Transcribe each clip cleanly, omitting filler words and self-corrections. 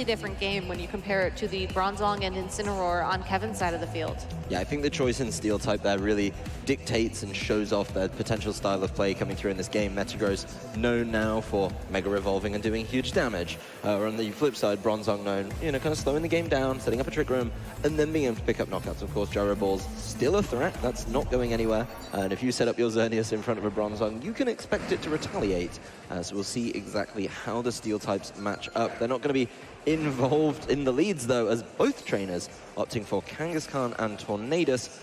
completely different game when you compare it to the Bronzong and Incineroar on Kevin's side of the field. Yeah, I think the choice in Steel type there really dictates and shows off their potential style of play coming through in this game. Metagross known now for Mega Revolving and doing huge damage. Or on the flip side, Bronzong known, you know, kind of slowing the game down, setting up a Trick Room, and then being able to pick up knockouts. Of course, Gyro Ball's still a threat. That's not going anywhere. And if you set up your Xerneas in front of a Bronzong, you can expect it to retaliate. So we'll see exactly how the Steel types match up. They're not going to be involved in the leads, though, as both trainers opting for Kangaskhan and Tornadus.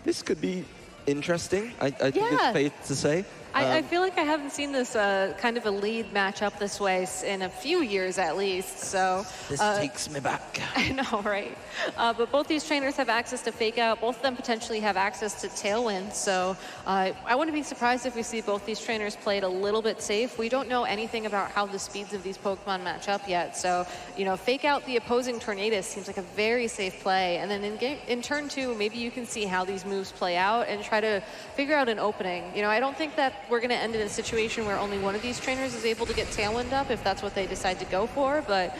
This could be interesting, I think it's fair to say. I feel like I haven't seen this kind of a lead matchup this way in a few years at least, so... This takes me back. I know, right? But both these trainers have access to Fake Out. Both of them potentially have access to Tailwind, so I wouldn't be surprised if we see both these trainers played a little bit safe. We don't know anything about how the speeds of these Pokemon match up yet, so, you know, Fake Out the opposing Tornadus seems like a very safe play, and then in turn 2, maybe you can see how these moves play out and try to figure out an opening. You know, I don't think that we're going to end in a situation where only one of these trainers is able to get Tailwind up if that's what they decide to go for, but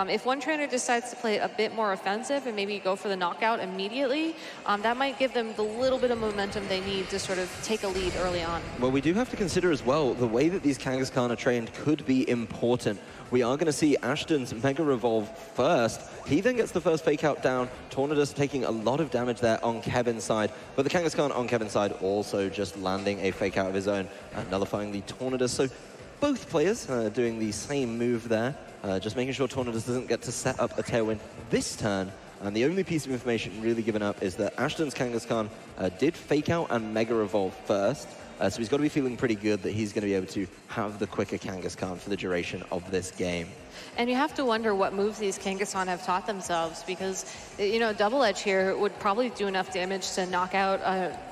if one trainer decides to play a bit more offensive and maybe go for the knockout immediately, that might give them the little bit of momentum they need to sort of take a lead early on. Well, we do have to consider as well, the way that these Kangaskhan are trained could be important. We are going to see Ashton's Mega Revolve first. He then gets the first Fake Out down. Tornadus taking a lot of damage there on Kevin's side. But the Kangaskhan on Kevin's side also just landing a Fake Out of his own, nullifying the Tornadus. So both players doing the same move there, just making sure Tornadus doesn't get to set up a Tailwind this turn. And the only piece of information really given up is that Ashton's Kangaskhan did Fake Out and Mega Revolve first. So he's got to be feeling pretty good that he's going to be able to have the quicker Kangaskhan for the duration of this game. And you have to wonder what moves these Kangaskhan have taught themselves, because, you know, Double Edge here would probably do enough damage to knock out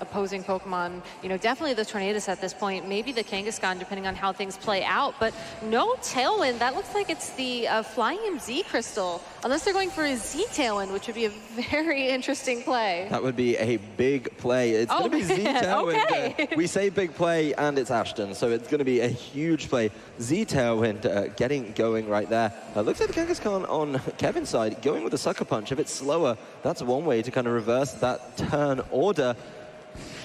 opposing Pokemon. You know, definitely the Tornadus at this point, maybe the Kangaskhan, depending on how things play out. But no Tailwind. That looks like it's the Flying Z Crystal, unless they're going for a Z Tailwind, which would be a very interesting play. That would be a big play. It's going to be Z Tailwind. Okay. We say big play, and it's Ashton, so it's going to be a huge play. Z Tailwind getting going right there. Looks like the Kangaskhan on Kevin's side going with a Sucker Punch. If it's slower, that's one way to kind of reverse that turn order.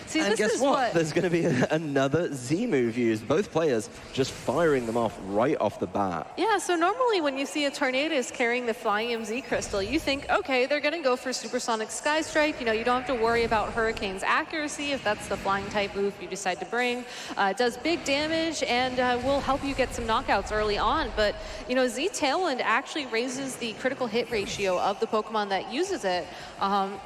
See, and guess what? There's going to be another Z move used. Both players just firing them off right off the bat. Yeah, so normally when you see a Tornadus carrying the Flying Z Crystal, you think, okay, they're going to go for Supersonic Sky Strike. You know, you don't have to worry about Hurricane's accuracy if that's the flying type move you decide to bring. It does big damage and will help you get some knockouts early on. But, you know, Z Tailwind actually raises the critical hit ratio of the Pokemon that uses it.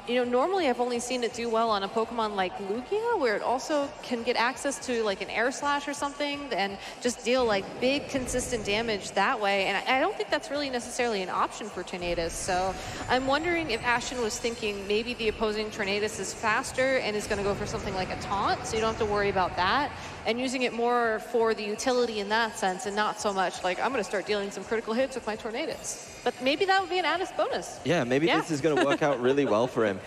You know, normally I've only seen it do well on a Pokemon like Lugia, where it also can get access to like an Air Slash or something and just deal like big consistent damage that way. And I don't think that's really necessarily an option for Tornadus. So I'm wondering if Ashton was thinking maybe the opposing Tornadus is faster and is going to go for something like a taunt, so you don't have to worry about that, and using it more for the utility in that sense and not so much like, I'm going to start dealing some critical hits with my Tornadus. But maybe that would be an added bonus. Yeah, maybe this is going to work out really well for him.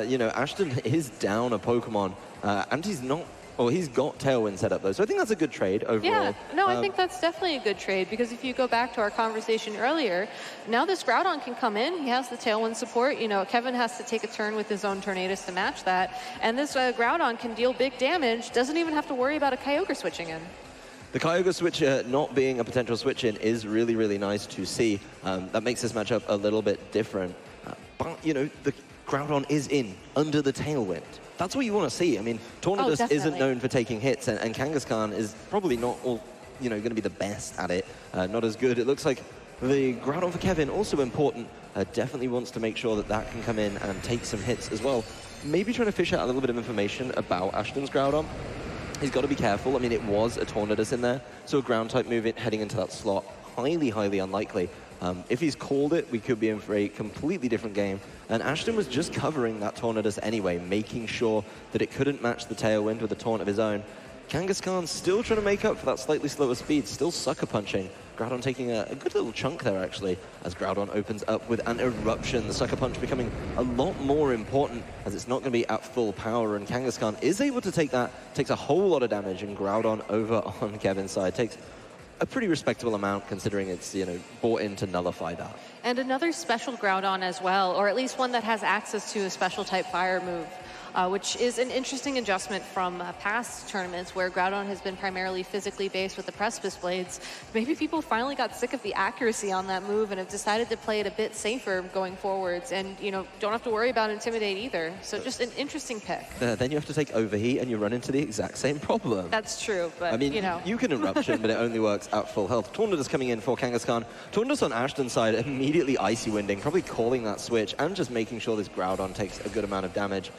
You know, Ashton is down a Pokemon, and he's not... Well, he's got Tailwind set up, though, so I think that's a good trade overall. Yeah, no, I think that's definitely a good trade, because if you go back to our conversation earlier, now this Groudon can come in. He has the Tailwind support. You know, Kevin has to take a turn with his own Tornadus to match that, and this Groudon can deal big damage, doesn't even have to worry about a Kyogre switching in. The Kyogre switch not being a potential switch-in is really, really nice to see. That makes this matchup a little bit different. But, you know, the Groudon is in, under the Tailwind. That's what you want to see. I mean, Tornadus isn't known for taking hits, and Kangaskhan is probably not, you know, going to be the best at it. Not as good. It looks like the Groudon for Kevin, also important, definitely wants to make sure that that can come in and take some hits as well. Maybe trying to fish out a little bit of information about Ashton's Groudon. He's got to be careful. I mean, it was a Tornadus in there, so a ground-type move heading into that slot, highly, highly unlikely. If he's called it, we could be in for a completely different game. And Ashton was just covering that Tornadus anyway, making sure that it couldn't match the Tailwind with a taunt of his own. Kangaskhan still trying to make up for that slightly slower speed, still sucker punching. Groudon taking a good little chunk there, actually, as Groudon opens up with an Eruption. The sucker punch becoming a lot more important, as it's not going to be at full power, and Kangaskhan is able to take that, takes a whole lot of damage, and Groudon over on Kevin's side takes a pretty respectable amount considering it's, bought in to nullify that. And another special Groudon as well, or at least one that has access to a special type fire move. Which is an interesting adjustment from past tournaments where Groudon has been primarily physically based with the Precipice Blades. Maybe people finally got sick of the accuracy on that move and have decided to play it a bit safer going forwards and, don't have to worry about Intimidate either. So just an interesting pick. Then you have to take Overheat and you run into the exact same problem. That's true, but, I mean, you can Eruption, but it only works at full health. Tornadus coming in for Kangaskhan. Tornadus on Ashton's side, immediately Icy Winding, probably calling that switch and just making sure this Groudon takes a good amount of damage.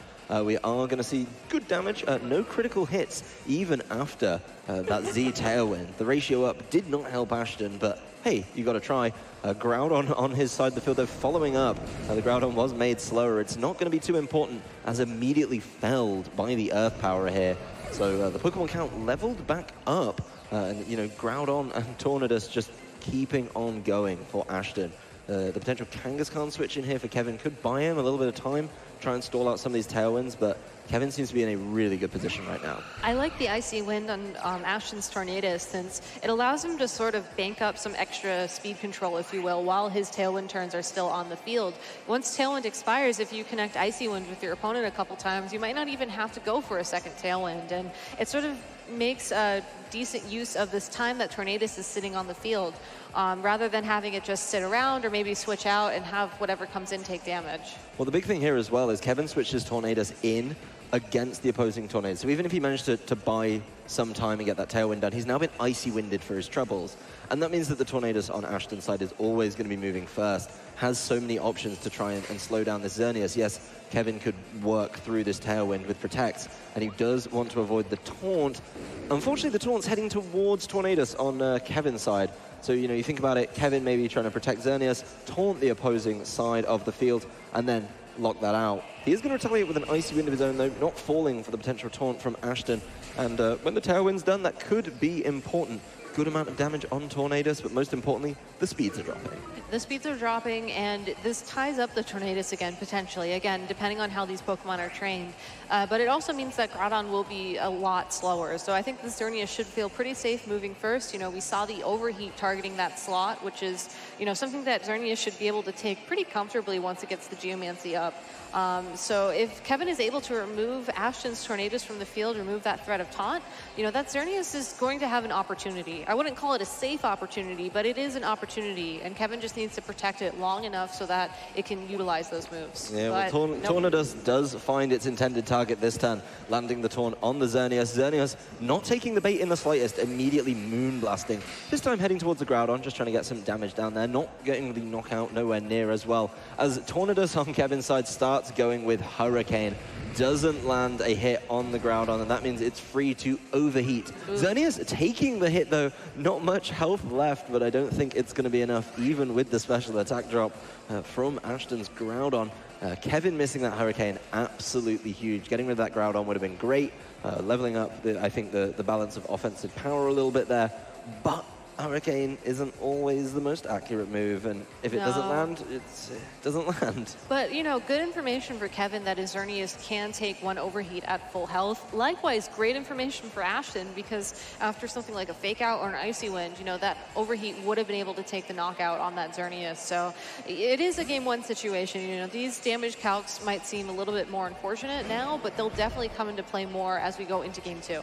We are going to see good damage, no critical hits, even after that Z Tailwind. The ratio up did not help Ashton, but hey, you got to try. Groudon on his side of the field, they're following up. The Groudon was made slower. It's not going to be too important, as immediately felled by the Earth Power here. So the Pokemon count leveled back up, and Groudon and Tornadus just keeping on going for Ashton. The potential Kangaskhan switch in here for Kevin could buy him a little bit of time, try and stall out some of these Tailwinds, but Kevin seems to be in a really good position right now. I like the Icy Wind on Ashton's Tornadus since it allows him to sort of bank up some extra speed control, if you will, while his Tailwind turns are still on the field. Once Tailwind expires, if you connect Icy Wind with your opponent a couple times, you might not even have to go for a second Tailwind, and it sort of makes a decent use of this time that Tornadus is sitting on the field, rather than having it just sit around or maybe switch out and have whatever comes in take damage. Well, the big thing here as well is Kevin switches Tornadus in against the opposing Tornadus. So even if he managed to buy some time and get that Tailwind done, he's now been Icy Winded for his troubles. And that means that the Tornadus on Ashton's side is always going to be moving first, has so many options to try and slow down this Xerneas. Yes, Kevin could work through this Tailwind with Protect, and he does want to avoid the Taunt. Unfortunately, the Taunt's heading towards Tornadus on Kevin's side. So, you think about it, Kevin maybe trying to protect Xerneas, taunt the opposing side of the field, and then lock that out. He is going to retaliate with an Icy Wind of his own, though, not falling for the potential taunt from Ashton. And when the Tailwind's done, that could be important. Good amount of damage on Tornadus, but most importantly, the speeds are dropping. The speeds are dropping, and this ties up the Tornadus again, potentially. Again, depending on how these Pokemon are trained. But it also means that Groudon will be a lot slower. So I think the Xerneas should feel pretty safe moving first. We saw the Overheat targeting that slot, which is, something that Xerneas should be able to take pretty comfortably once it gets the Geomancy up. So if Kevin is able to remove Ashton's Tornadus from the field, remove that threat of taunt, that Xerneas is going to have an opportunity. I wouldn't call it a safe opportunity, but it is an opportunity, and Kevin just needs to protect it long enough so that it can utilize those moves. Yeah, well, Tornadus does find its intended target this turn, landing the taunt on the Xerneas. Xerneas not taking the bait in the slightest, immediately moonblasting. This time heading towards the Groudon, just trying to get some damage down there, not getting the knockout nowhere near as well. As Tornadus on Kevin's side starts going with Hurricane, doesn't land a hit on the Groudon, and that means it's free to overheat. Xerneas taking the hit, though, not much health left, but I don't think it's going to be enough, even with the special attack drop from Ashton's Groudon. Kevin missing that Hurricane, absolutely huge. Getting rid of that Groudon would have been great. Leveling up, I think, the balance of offensive power a little bit there, but Hurricane isn't always the most accurate move, and if it doesn't land, it doesn't land. But, good information for Kevin that his Xerneas can take one Overheat at full health. Likewise, great information for Ashton, because after something like a Fake Out or an Icy Wind, that Overheat would have been able to take the knockout on that Xerneas. So it is a Game 1 situation. These damage calcs might seem a little bit more unfortunate now, but they'll definitely come into play more as we go into Game 2.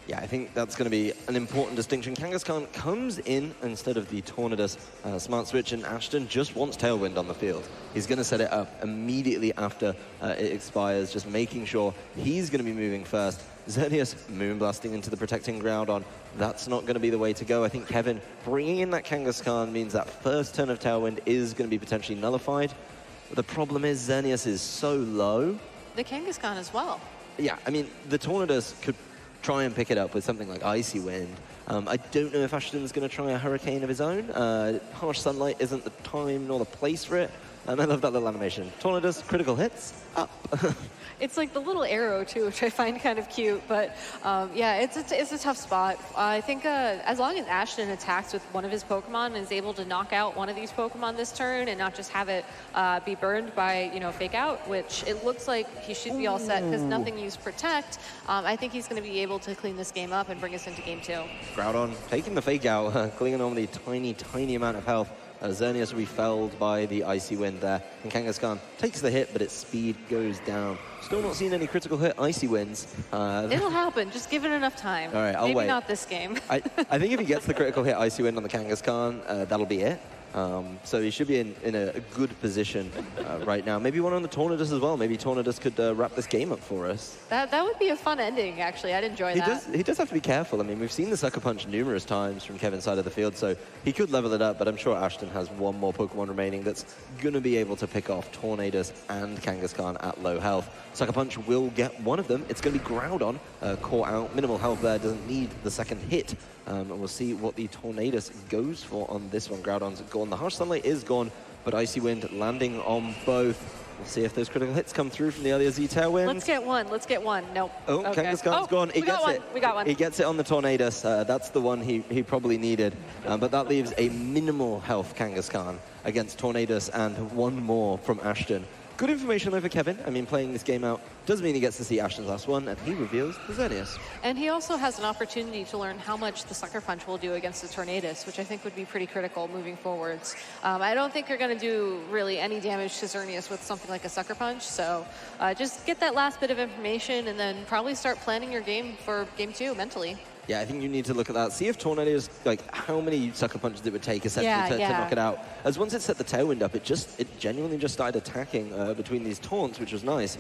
Yeah, I think that's going to be an important distinction. Kangaskhan comes in instead of the Tornadus smart switch, and Ashton just wants Tailwind on the field. He's going to set it up immediately after it expires, just making sure he's going to be moving first. Xerneas moonblasting into the protecting Groudon. That's not going to be the way to go. I think Kevin bringing in that Kangaskhan means that first turn of Tailwind is going to be potentially nullified. But the problem is Xerneas is so low. The Kangaskhan as well. Yeah, I mean, the Tornadus could try and pick it up with something like Icy Wind. I don't know if Ashton's going to try a Hurricane of his own. Harsh Sunlight isn't the time nor the place for it. And I love that little animation. Tornadus, critical hits, up. It's like the little arrow too, which I find kind of cute. But yeah, it's a tough spot. I think as long as Ashton attacks with one of his Pokemon and is able to knock out one of these Pokemon this turn and not just have it be burned by Fake Out, which it looks like he should be all set because nothing used Protect. I think he's going to be able to clean this game up and bring us into game 2. Groudon taking the Fake Out, clinging on the tiny amount of health. Xerneas will be felled by the Icy Wind there, and Kangaskhan takes the hit, but its speed goes down. Still not seeing any critical hit Icy Winds. It'll happen, just give it enough time. All right, I'll Maybe wait. Not this game. I think if he gets the critical hit Icy Wind on the Kangaskhan, that'll be it. So he should be in a good position right now. Maybe one on the Tornadus as well. Maybe Tornadus could wrap this game up for us. That would be a fun ending, actually. I'd enjoy that. He does have to be careful. I mean, we've seen the Sucker Punch numerous times from Kevin's side of the field, so he could level it up, but I'm sure Ashton has one more Pokemon remaining that's going to be able to pick off Tornadus and Kangaskhan at low health. Sucker Punch will get one of them. It's going to be Groudon, caught out. Minimal health there, doesn't need the second hit. And we'll see what the Tornadus goes for on this one. Groudon's gone. The Harsh Sunlight is gone, but Icy Wind landing on both. We'll see if those critical hits come through from the earlier Z Tailwind. Let's get one. Let's get one. Nope. Oh, okay. Kangaskhan's gone. We got one. We got one. He gets it on the Tornadus. That's the one he probably needed. But that leaves a minimal health Kangaskhan against Tornadus and one more from Ashton. Good information though for Kevin. I mean, playing this game out does mean he gets to see Ashton's last one, and he reveals the Xerneas. And he also has an opportunity to learn how much the Sucker Punch will do against the Tornadus, which I think would be pretty critical moving forwards. I don't think you're going to do really any damage to Xerneas with something like a Sucker Punch, so just get that last bit of information and then probably start planning your game for game 2 mentally. Yeah, I think you need to look at that. See if Tornadus, like, how many Sucker Punches it would take essentially to knock it out. As once it set the Tailwind up, it genuinely just started attacking between these taunts, which was nice.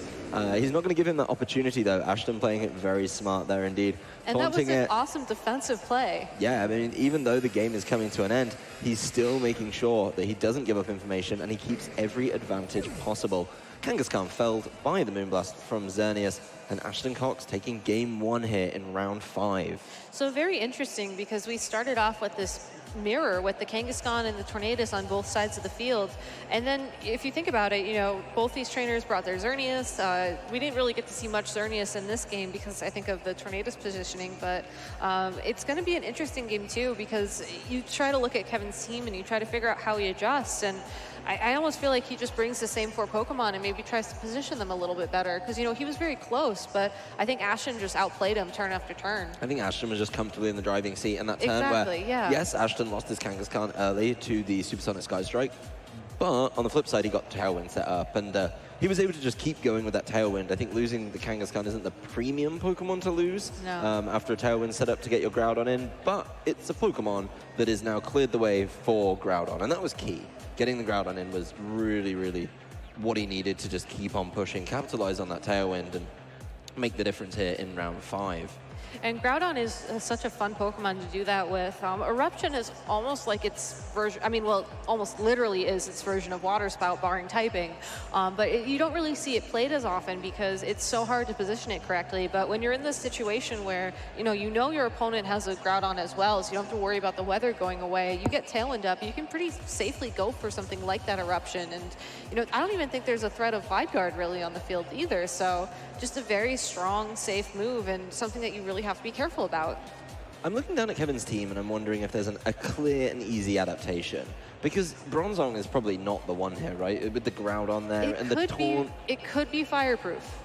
He's not going to give him that opportunity, though. Ashton playing it very smart there indeed. And that was an awesome defensive play. Yeah, I mean, even though the game is coming to an end, he's still making sure that he doesn't give up information and he keeps every advantage possible. Kangaskhan felled by the Moonblast from Xerneas, and Ashton Cox taking game 1 here in round 5. So very interesting, because we started off with this mirror with the Kangaskhan and the Tornadus on both sides of the field. And then if you think about it, both these trainers brought their Xerneas. We didn't really get to see much Xerneas in this game because I think of the Tornadus positioning, but it's going to be an interesting game too, because you try to look at Kevin's team and you try to figure out how he adjusts. And I almost feel like he just brings the same 4 Pokemon and maybe tries to position them a little bit better, because he was very close, but I think Ashton just outplayed him turn after turn. I think Ashton was just comfortably in the driving seat in that turn where, yes, Ashton lost his Kangaskhan early to the Supersonic Sky Strike, but on the flip side, he got Tailwind set up, and he was able to just keep going with that Tailwind. I think losing the Kangaskhan isn't the premium Pokemon to lose after a Tailwind set up to get your Groudon in, but it's a Pokemon that has now cleared the way for Groudon, and that was key. Getting the Groudon in was really, really what he needed to just keep on pushing, capitalize on that Tailwind, and make the difference here in round 5. And Groudon is such a fun Pokemon to do that with. Eruption is almost like its version, almost literally is its version of Water Spout, barring typing. But you don't really see it played as often because it's so hard to position it correctly. But when you're in this situation where, you know your opponent has a Groudon as well, so you don't have to worry about the weather going away, you get Tailwind up, you can pretty safely go for something like that Eruption. And, I don't even think there's a threat of Vibe Guard really on the field either. So just a very strong, safe move and something that you really have to be careful about. I'm looking down at Kevin's team and I'm wondering if there's a clear and easy adaptation. Because Bronzong is probably not the one here, right? With the Groudon there and the Taunt. It could be Fireproof.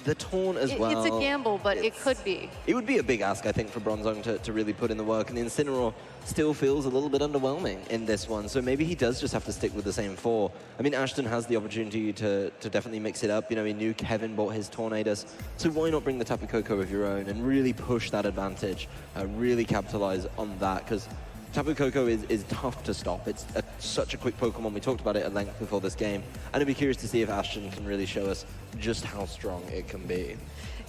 The Taunt as well. It's a gamble, but it could be. It would be a big ask, I think, for Bronzong to really put in the work. And the Incineroar still feels a little bit underwhelming in this one. So maybe he does just have to stick with the same 4. I mean, Ashton has the opportunity to definitely mix it up. He knew Kevin bought his Tornadus. So why not bring the Tapu Koko of your own and really push that advantage, really capitalize on that? Because Tapu Koko is tough to stop. It's such a quick Pokemon. We talked about it at length before this game. And I'd be curious to see if Ashton can really show us just how strong it can be.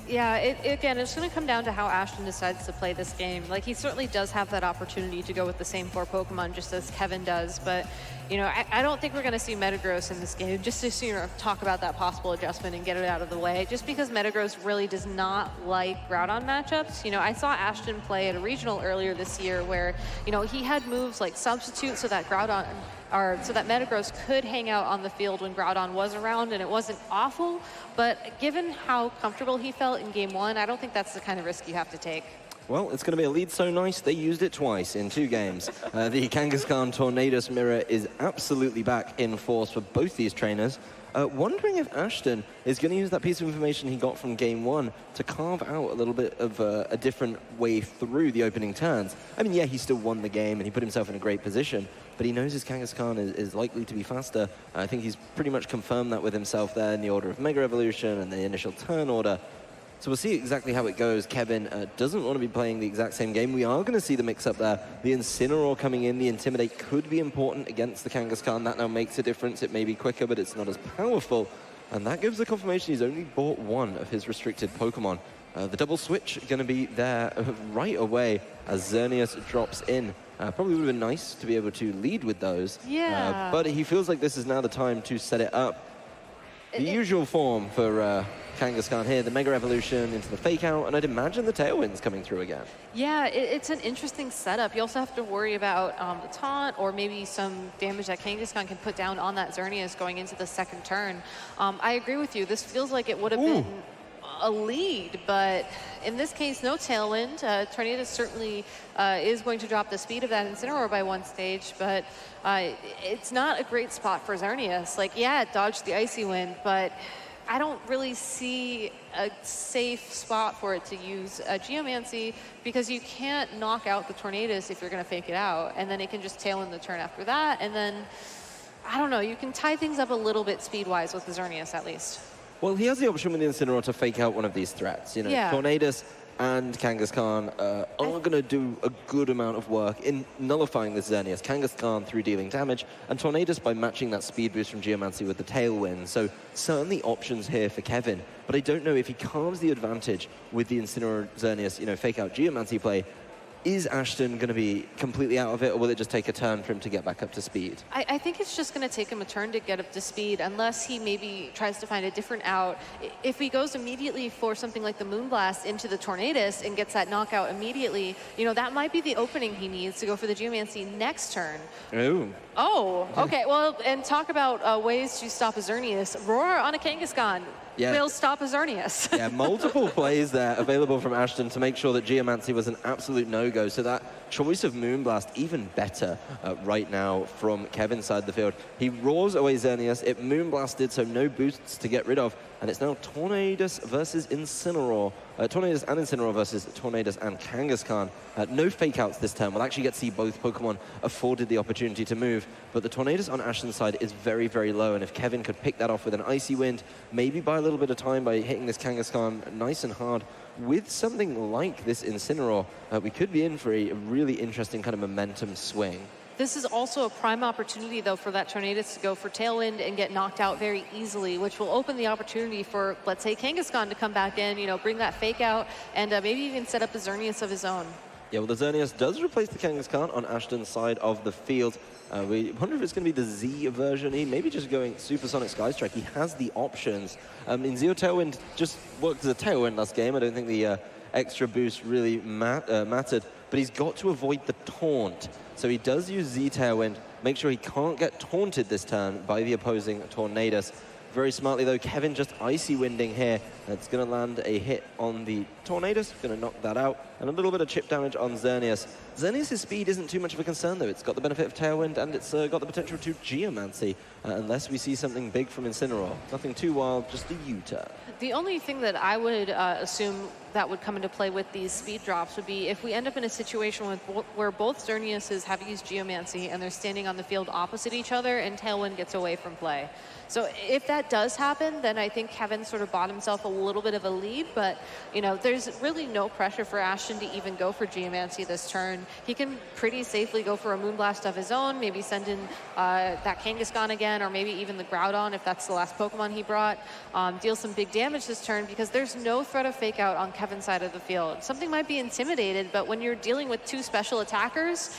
Yeah, again, it's going to come down to how Ashton decides to play this game. Like, he certainly does have that opportunity to go with the same 4 Pokemon, just as Kevin does. But, I don't think we're going to see Metagross in this game, just to talk about that possible adjustment and get it out of the way. Just because Metagross really does not like Groudon matchups. I saw Ashton play at a regional earlier this year where, he had moves like Substitute so that Groudon or so that Metagross could hang out on the field when Groudon was around, and it wasn't awful. But given how comfortable he felt in Game 1, I don't think that's the kind of risk you have to take. Well, it's going to be a lead so nice, they used it twice in 2 games. The Kangaskhan Tornadus mirror is absolutely back in force for both these trainers. Wondering if Ashton is going to use that piece of information he got from Game 1 to carve out a little bit of a different way through the opening turns. I mean, yeah, he still won the game and he put himself in a great position, but he knows his Kangaskhan is likely to be faster. I think he's pretty much confirmed that with himself there in the order of Mega Evolution and the initial turn order. So we'll see exactly how it goes. Kevin doesn't want to be playing the exact same game. We are going to see the mix-up there. The Incineroar coming in, the Intimidate could be important against the Kangaskhan. That now makes a difference. It may be quicker, but it's not as powerful. And that gives the confirmation he's only bought 1 of his restricted Pokemon. The double switch going to be there right away as Xerneas drops in. Probably would have been nice to be able to lead with those. Yeah. But he feels like this is now the time to set it up. The usual form for Kangaskhan here, the Mega Evolution into the Fake Out, and I'd imagine the Tailwind's coming through again. Yeah, it's an interesting setup. You also have to worry about the taunt or maybe some damage that Kangaskhan can put down on that Xerneas going into the second turn. I agree with you. This feels like it would have been a lead, but in this case, no Tailwind. Tornadus certainly is going to drop the speed of that Incineroar by 1 stage, but it's not a great spot for Xerneas. Like, yeah, it dodged the Icy Wind, but I don't really see a safe spot for it to use Geomancy, because you can't knock out the Tornadus if you're going to fake it out, and then it can just tail in the turn after that, and then, I don't know, you can tie things up a little bit speed-wise with the Xerneas at least. Well, he has the option with the Incineroar to fake out one of these threats. You know, yeah. Tornadus and Kangaskhan are going to do a good amount of work in nullifying this Xerneas. Kangaskhan through dealing damage, and Tornadus by matching that speed boost from Geomancy with the Tailwind. So certainly options here for Kevin, but I don't know if he carves the advantage with the Incineroar Xerneas, you know, fake out Geomancy play. Is Ashton going to be completely out of it, or will it just take a turn for him to get back up to speed? I think it's just going to take him a turn to get up to speed, unless he maybe tries to find a different out. If he goes immediately for something like the Moonblast into the Tornadus and gets that knockout immediately, you know, that might be the opening he needs to go for the Geomancy next turn. Ooh. Oh, okay. Well, and talk about ways to stop a Xerneas. Roar on a Kangaskhan. Yeah. Will stop a Xerneas. Yeah, multiple plays there available from Ashton to make sure that Geomancy was an absolute no-go. So that choice of Moonblast, even better right now from Kevin's side of the field. He roars away Xerneas. It Moonblasted, so no boosts to get rid of. And it's now Tornadus versus Incineroar. Tornadus and Incineroar versus Tornadus and Kangaskhan. No fake outs this turn. We'll actually get to see both Pokemon afforded the opportunity to move. But the Tornadus on Ashton's side is very, very low. And if Kevin could pick that off with an Icy Wind, maybe buy a little bit of time by hitting this Kangaskhan nice and hard with something like this Incineroar, we could be in for a really interesting kind of momentum swing. This is also a prime opportunity, though, for that Tornadus to go for Tailwind and get knocked out very easily, which will open the opportunity for, let's say, Kangaskhan to come back in, you know, bring that fake out, and maybe even set up a Xerneas of his own. Yeah, well, the Xerneas does replace the Kangaskhan on Ashton's side of the field. We wonder if it's going to be the Z version. He maybe just going Supersonic Sky Strike. He has the options. In Zeo Tailwind just worked as a Tailwind last game. I don't think the extra boost really mattered, but he's got to avoid the taunt. So he does use Z Tailwind, make sure he can't get taunted this turn by the opposing Tornadus. Very smartly, though, Kevin just Icy Winding here. That's going to land a hit on the Tornadus, going to knock that out, and a little bit of chip damage on Xerneas. Xerneas' speed isn't too much of a concern, though. It's got the benefit of Tailwind, and it's got the potential to Geomancy, unless we see something big from Incineroar. Nothing too wild, just a U-turn. The only thing that I would assume that would come into play with these speed drops would be if we end up in a situation where both Xerneases have used Geomancy and they're standing on the field opposite each other and Tailwind gets away from play. So if that does happen, then I think Kevin sort of bought himself a little bit of a lead, but you know, there's really no pressure for Ashton to even go for Geomancy this turn. He can pretty safely go for a Moonblast of his own, maybe send in that Kangaskhan again, or maybe even the Groudon if that's the last Pokemon he brought, deal some big damage this turn, because there's no threat of fake out on Kevin's side of the field. Something might be intimidated, but when you're dealing with 2 special attackers,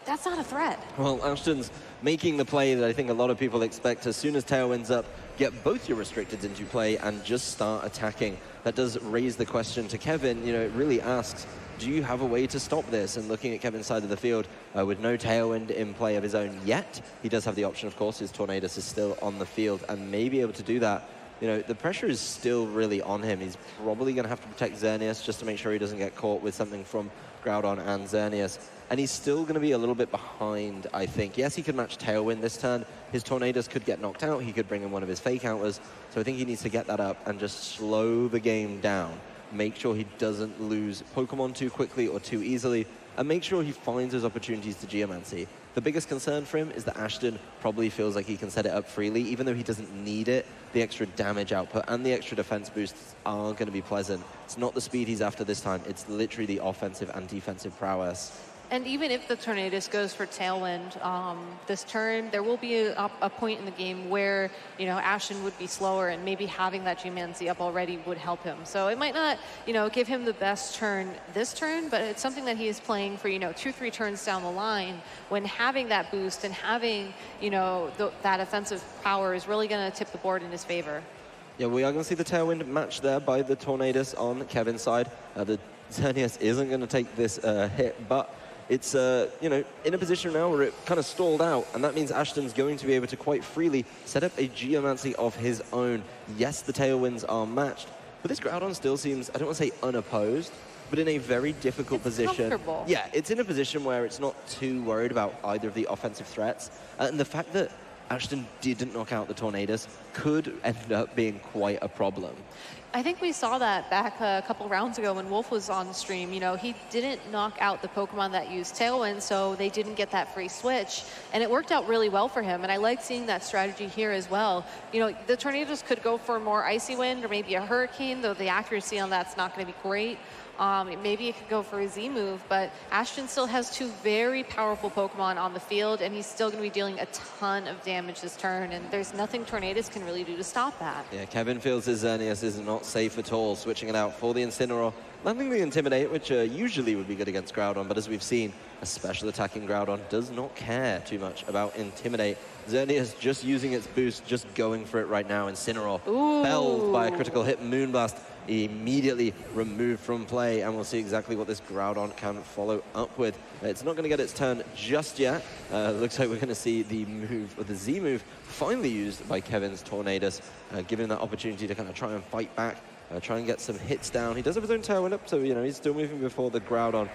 that's not a threat. Well, Ashton's making the play that I think a lot of people expect. As soon as Tailwind's up, get both your restricteds into play and just start attacking. That does raise the question to Kevin. You know, it really asks, do you have a way to stop this? And looking at Kevin's side of the field, with no Tailwind in play of his own yet, he does have the option, of course. His Tornadus is still on the field and may be able to do that. You know, the pressure is still really on him. He's probably going to have to protect Xerneas just to make sure he doesn't get caught with something from Groudon and Xerneas. And he's still going to be a little bit behind, I think. Yes, he could match Tailwind this turn. His Tornadus could get knocked out. He could bring in one of his Fake Outers. So I think he needs to get that up and just slow the game down. Make sure he doesn't lose Pokemon too quickly or too easily. And make sure he finds those opportunities to Geomancy. The biggest concern for him is that Ashton probably feels like he can set it up freely, even though he doesn't need it. The extra damage output and the extra defense boosts are going to be pleasant. It's not the speed he's after this time. It's literally the offensive and defensive prowess. And even if the Tornadus goes for Tailwind this turn, there will be a point in the game where, you know, Ashton would be slower and maybe having that Geomancy up already would help him. So it might not, you know, give him the best turn this turn, but it's something that he is playing for, you know, 2-3 turns down the line when having that boost and having, you know, that offensive power is really going to tip the board in his favor. Yeah, we are going to see the Tailwind match there by the Tornadus on Kevin's side. The Xerneas isn't going to take this hit, but it's, you know, in a position now where it kind of stalled out, and that means Ashton's going to be able to quite freely set up a Geomancy of his own. Yes, the Tailwinds are matched, but this Groudon still seems, I don't want to say unopposed, but in a very difficult position. Comfortable. Yeah, it's in a position where it's not too worried about either of the offensive threats. And the fact that Ashton didn't knock out the Tornadus could end up being quite a problem. I think we saw that back a couple rounds ago when Wolf was on the stream. You know, he didn't knock out the Pokemon that used Tailwind, so they didn't get that free switch. And it worked out really well for him. And I like seeing that strategy here as well. You know, the Tornadoes could go for more Icy Wind or maybe a Hurricane, though the accuracy on that's not going to be great. Maybe it could go for a Z move, but Ashton still has two very powerful Pokemon on the field, and he's still going to be dealing a ton of damage this turn, and there's nothing Tornadus can really do to stop that. Yeah, Kevin feels his Xerneas is not safe at all, switching it out for the Incineroar. Landing the Intimidate, which usually would be good against Groudon, but as we've seen, a special attacking Groudon does not care too much about Intimidate. Xerneas just using its boost, just going for it right now. Incineroar felled by a critical hit. Moonblast immediately removed from play, and we'll see exactly what this Groudon can follow up with. It's not going to get its turn just yet. Looks like we're going to see the move, or the Z move, finally used by Kevin's Tornadus, giving that opportunity to kind of try and fight back, try and get some hits down. He does have his own Tailwind up, so, you know, he's still moving before the Groudon.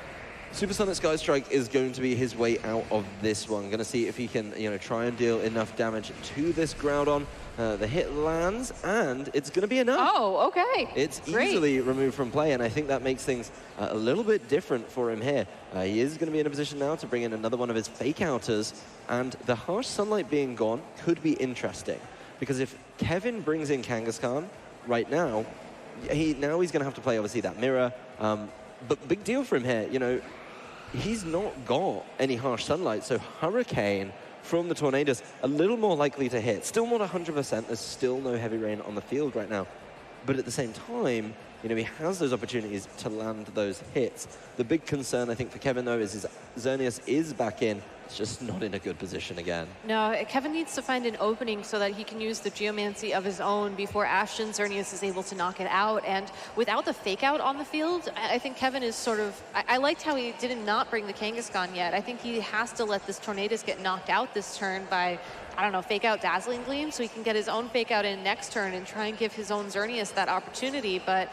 Supersonic Sky Strike is going to be his way out of this one. Going to see if he can, you know, try and deal enough damage to this Groudon. The hit lands, and it's going to be enough. Oh, okay. It's Great. Easily removed from play, and I think that makes things a little bit different for him here. He is going to be in a position now to bring in another one of his Fake Outers, and the Harsh Sunlight being gone could be interesting, because if Kevin brings in Kangaskhan right now, he's going to have to play, obviously, that Mirror, but big deal for him here, you know, he's not got any Harsh Sunlight, so Hurricane from the Tornadus, a little more likely to hit. Still not 100%, there's still no Heavy Rain on the field right now. But at the same time, you know, he has those opportunities to land those hits. The big concern, I think, for Kevin, though, is his Xerneas is back in. It's just not in a good position again. No, Kevin needs to find an opening so that he can use the Geomancy of his own before Ashton Xerneas is able to knock it out. And without the Fake Out on the field, I think Kevin is sort of... I liked how he did not bring the Kangaskhan yet. I think he has to let this Tornadus get knocked out this turn by, I don't know, Fake Out Dazzling Gleam so he can get his own Fake Out in next turn and try and give his own Xerneas that opportunity. But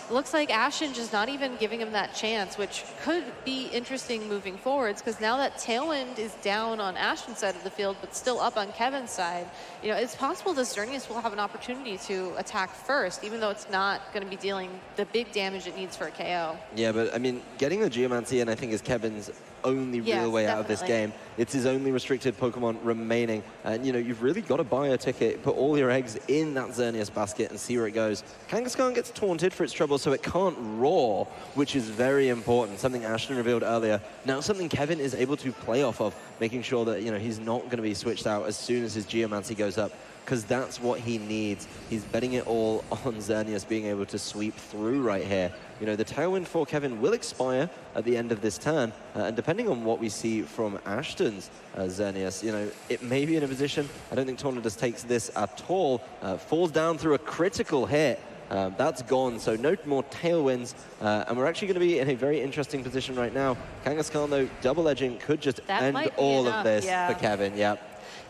it looks like Ashton just not even giving him that chance, which could be interesting moving forwards, because now that Tailwind is down on Ashton's side of the field but still up on Kevin's side, you know, it's possible this Xerneas will have an opportunity to attack first, even though it's not going to be dealing the big damage it needs for a KO. Yeah, but I mean, getting the Geomancy in, I think, is Kevin's only real way out of this game. It's his only restricted Pokemon remaining. And, you know, you've really got to buy a ticket, put all your eggs in that Xerneas basket and see where it goes. Kangaskhan gets taunted for its trouble, so it can't roar, which is very important. Something Ashton revealed earlier. Now something Kevin is able to play off of, making sure that, you know, he's not going to be switched out as soon as his Geomancy goes up, because that's what he needs. He's betting it all on Xerneas being able to sweep through right here. You know, the Tailwind for Kevin will expire at the end of this turn, and depending on what we see from Ashton's Xerneas, you know, it may be in a position, I don't think Tornadus takes this at all, falls down through a critical hit. That's gone, so no more Tailwinds, and we're actually going to be in a very interesting position right now. Kangaskhan, though, double edging could just end all of this for Kevin.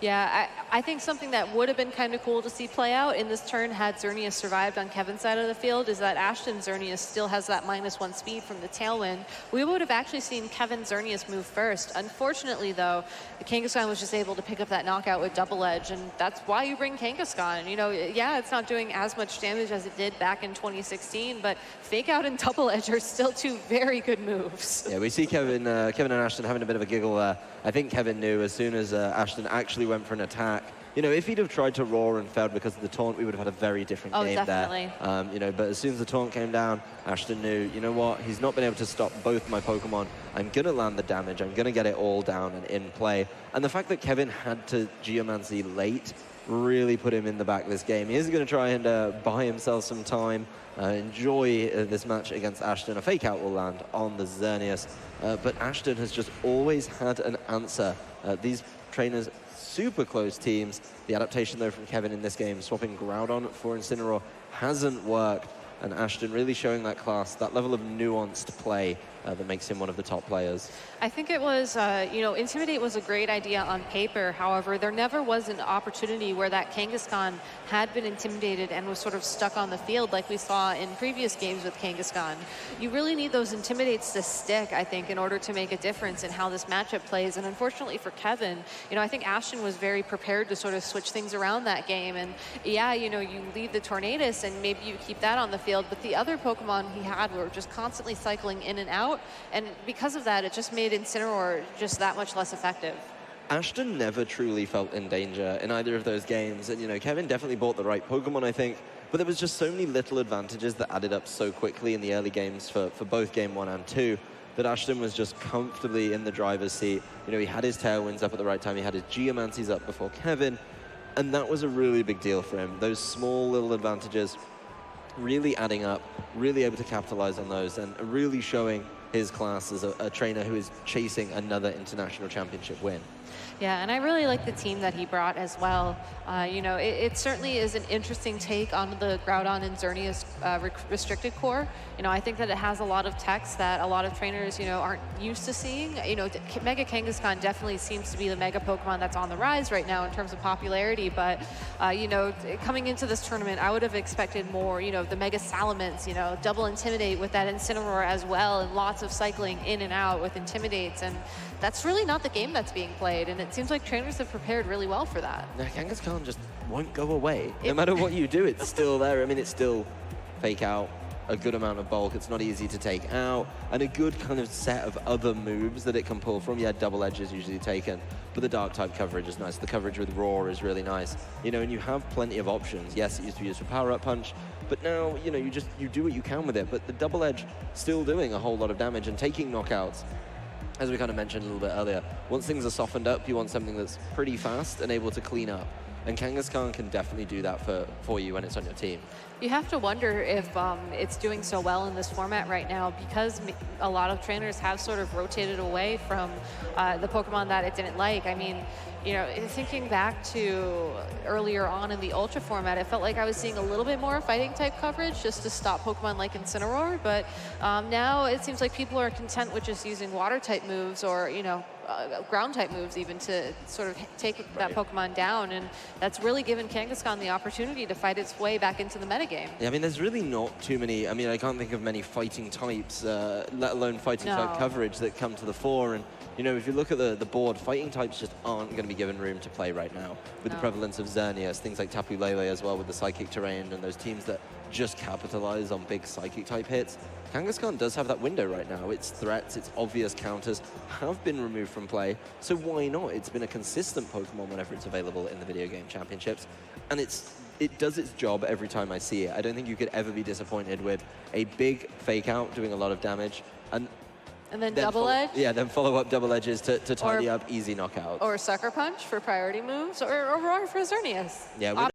Yeah, I think something that would have been kind of cool to see play out in this turn had Xerneas survived on Kevin's side of the field is that Ashton Xerneas still has that -1 speed from the Tailwind. We would have actually seen Kevin Xerneas move first. Unfortunately, though, the Kangaskhan was just able to pick up that knockout with double edge, and that's why you bring Kangaskhan. You know, yeah, it's not doing as much damage as it did back in 2016, but fake out and double edge are still two very good moves. Yeah, we see Kevin and Ashton having a bit of a giggle there. I think Kevin knew as soon as Ashton actually went for an attack. You know, if he'd have tried to roar and failed because of the taunt, we would have had a very different game definitely. there. You know, but as soon as the taunt came down, Ashton knew, you know what, he's not been able to stop both my Pokemon. I'm going to land the damage. I'm going to get it all down and in play. And the fact that Kevin had to Geomancy late really put him in the back of this game. He is going to try and buy himself some time, enjoy this match against Ashton. A fake out will land on the Xerneas, but Ashton has just always had an answer. These trainers, super close teams. The adaptation, though, from Kevin in this game, swapping Groudon for Incineroar, hasn't worked. And Ashton really showing that class, that level of nuanced play that makes him one of the top players. I think it was, you know, Intimidate was a great idea on paper. However, there never was an opportunity where that Kangaskhan had been intimidated and was sort of stuck on the field like we saw in previous games with Kangaskhan. You really need those Intimidates to stick, I think, in order to make a difference in how this matchup plays. And unfortunately for Kevin, you know, I think Ashton was very prepared to sort of switch things around that game. And yeah, you know, you leave the Tornadus and maybe you keep that on the field, but the other Pokemon he had were just constantly cycling in and out. And because of that, it just made Incineroar just that much less effective. Ashton never truly felt in danger in either of those games. And, you know, Kevin definitely bought the right Pokemon, I think. But there was just so many little advantages that added up so quickly in the early games for both Game 1 and 2 that Ashton was just comfortably in the driver's seat. You know, he had his Tailwinds up at the right time. He had his Geomancies up before Kevin. And that was a really big deal for him. Those small little advantages really adding up, really able to capitalize on those, and really showing his class as a trainer who is chasing another international championship win. Yeah, and I really like the team that he brought as well. You know, it certainly is an interesting take on the Groudon and Xerneas restricted core. You know, I think that it has a lot of techs that a lot of trainers, you know, aren't used to seeing. You know, Mega Kangaskhan definitely seems to be the Mega Pokemon that's on the rise right now in terms of popularity. But, you know, coming into this tournament, I would have expected more, you know, the Mega Salamence, you know, double Intimidate with that Incineroar as well, and lots of cycling in and out with Intimidates. And that's really not the game that's being played. And it seems like trainers have prepared really well for that. Yeah, Kangaskhan just won't go away. No matter what you do, it's still there. I mean, it's still fake out, a good amount of bulk. It's not easy to take out, and a good kind of set of other moves that it can pull from. Yeah, double edge is usually taken, but the dark type coverage is nice. The coverage with Roar is really nice. You know, and you have plenty of options. Yes, it used to be used for power up punch, but now, you know, you do what you can with it. But the double edge still doing a whole lot of damage and taking knockouts. As we kind of mentioned a little bit earlier, once things are softened up, you want something that's pretty fast and able to clean up. And Kangaskhan can definitely do that for you when it's on your team. You have to wonder if it's doing so well in this format right now because a lot of trainers have sort of rotated away from the Pokemon that it didn't like. I mean, you know, thinking back to earlier on in the Ultra format, it felt like I was seeing a little bit more fighting type coverage just to stop Pokemon like Incineroar, but now it seems like people are content with just using water type moves or, you know, ground type moves even to sort of take that Pokemon down, and that's really given Kangaskhan the opportunity to fight its way back into the metagame. Yeah, I mean, there's really not too many, I mean, I can't think of many fighting types, let alone fighting type coverage that come to the fore. And you know, if you look at the board, fighting types just aren't going to be given room to play right now. With the prevalence of Xerneas, things like Tapu Lele as well with the psychic terrain and those teams that just capitalize on big psychic type hits. Kangaskhan does have that window right now. Its threats, its obvious counters have been removed from play, so why not? It's been a consistent Pokemon whenever it's available in the video game championships, and it does its job every time I see it. I don't think you could ever be disappointed with a big fake out doing a lot of damage, and then double edge? Yeah, then follow up double edges to tidy up easy knockouts. Or Sucker Punch for priority moves, or Roar for Xerneas. Yeah,